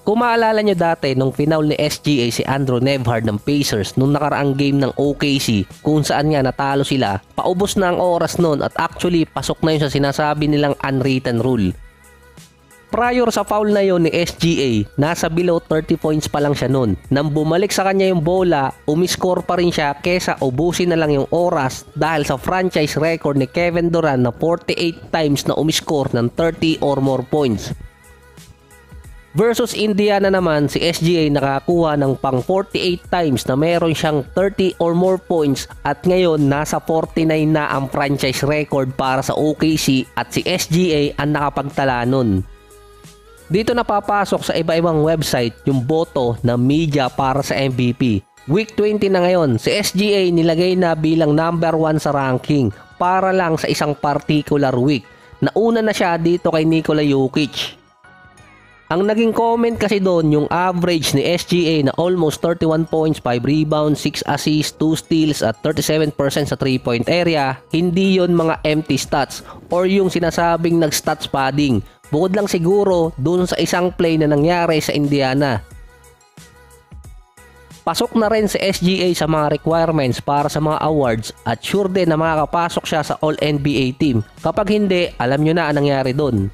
Kung maalala nyo dati nung final ni SGA si Andrew Nembhard ng Pacers nung nakaraang game ng OKC kung saan nga natalo sila, paubos na ang oras nun at actually pasok na yun sa sinasabi nilang unwritten rule. Prior sa foul na yon ni SGA, nasa below 30 points pa lang siya nun. Nang bumalik sa kanya yung bola, umiscore pa rin siya kesa ubusin na lang yung oras dahil sa franchise record ni Kevin Durant na 48 times na umiscore ng 30 or more points. Versus Indiana naman, si SGA nakakuha ng pang 48 times na meron siyang 30 or more points at ngayon nasa 49 na ang franchise record para sa OKC at si SGA ang nakapagtala nun. Dito napapasok sa iba-ibang website yung boto ng media para sa MVP. Week 20 na ngayon, si SGA nilagay na bilang number 1 sa ranking para lang sa isang particular week. Nauna na siya dito kay Nikola Jokic. Ang naging comment kasi doon yung average ni SGA na almost 31 points, 5 rebounds, 6 assists, 2 steals at 37% sa 3-point area. Hindi yon mga empty stats or yung sinasabing nag-stats padding. Bukod lang siguro doon sa isang play na nangyari sa Indiana. Pasok na rin si SGA sa mga requirements para sa mga awards at sure din na makakapasok siya sa All-NBA team. Kapag hindi, alam nyo na ang nangyari doon.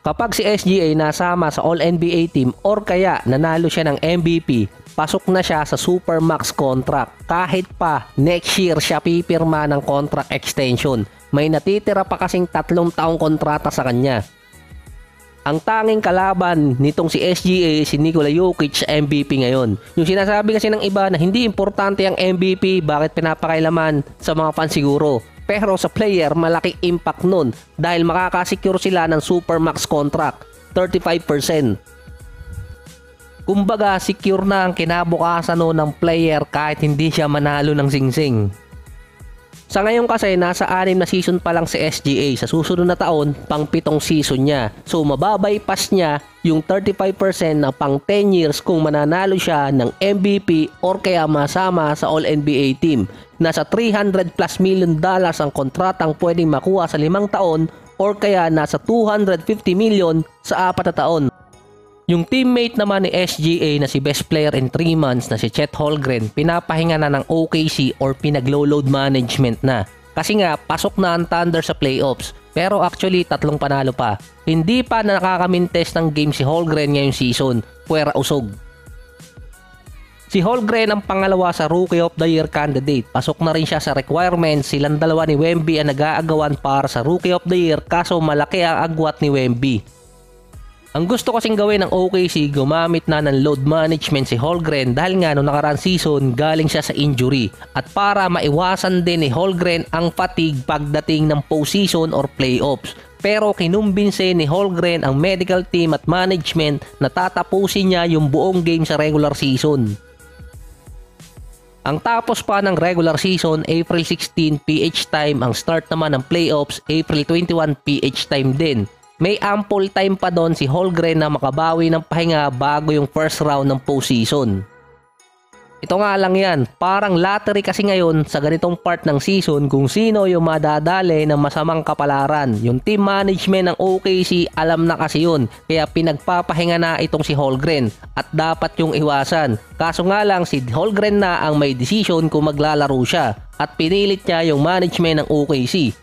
Kapag si SGA nasama sa All-NBA team or kaya nanalo siya ng MVP, pasok na siya sa Supermax contract. Kahit pa next year siya pipirma ng contract extension. May natitira pa kasing 3 taong kontrata sa kanya. Ang tanging kalaban nitong si SGA si Nikola Jokic sa MVP ngayon. Yung sinasabi kasi ng iba na hindi importante ang MVP, bakit pinapakailaman sa mga fans siguro. Pero sa player, malaki impact nun dahil makakasecure sila ng Supermax contract, 35%. Kumbaga, secure na ang kinabukasan nun ng player kahit hindi siya manalo ng singsing. Sa ngayon kasi, nasa 6 na season pa lang si SGA. Sa susunod na taon, pang 7 season niya. So, mababypass niya yung 35% na pang 10 years kung mananalo siya ng MVP or kaya masama sa All-NBA team. Nasa $300+ million ang kontratang pwedeng makuha sa 5 taon or kaya nasa $250 million sa 4 na taon. Yung teammate naman ni SGA na si best player in 3 months na si Chet Holmgren, pinapahinga na ng OKC or pinaglo-load management na. Kasi nga, pasok na ang Thunder sa playoffs. Pero actually, 3 panalo pa. Hindi pa na nakakamintes ng game si Holmgren ngayong season. Puwera usog. Si Holmgren ang pangalawa sa Rookie of the Year candidate. Pasok na rin siya sa requirements. Silang dalawa ni Wemby ang nag-aagawan para sa Rookie of the Year kaso malaki ang agwat ni Wemby. Ang gusto kasing gawin ng OKC, gumamit na ng load management si Holmgren dahil nga noong nakaraan season galing siya sa injury at para maiwasan din ni Holmgren ang fatigue pagdating ng postseason or playoffs. Pero kinumbinse ni Holmgren ang medical team at management na tatapusin niya yung buong game sa regular season. Ang tapos pa ng regular season, April 16 PH time, ang start naman ng playoffs, April 21 PH time din. May ample time pa doon si Holmgren na makabawi ng pahinga bago yung first round ng postseason. Ito nga lang yan, parang lottery kasi ngayon sa ganitong part ng season kung sino yung madadali ng masamang kapalaran. Yung team management ng OKC alam na kasi yun, kaya pinagpapahinga na itong si Holmgren at dapat yung iwasan. Kaso nga lang si Holmgren na ang may decision kung maglalaro siya at pinilit niya yung management ng OKC.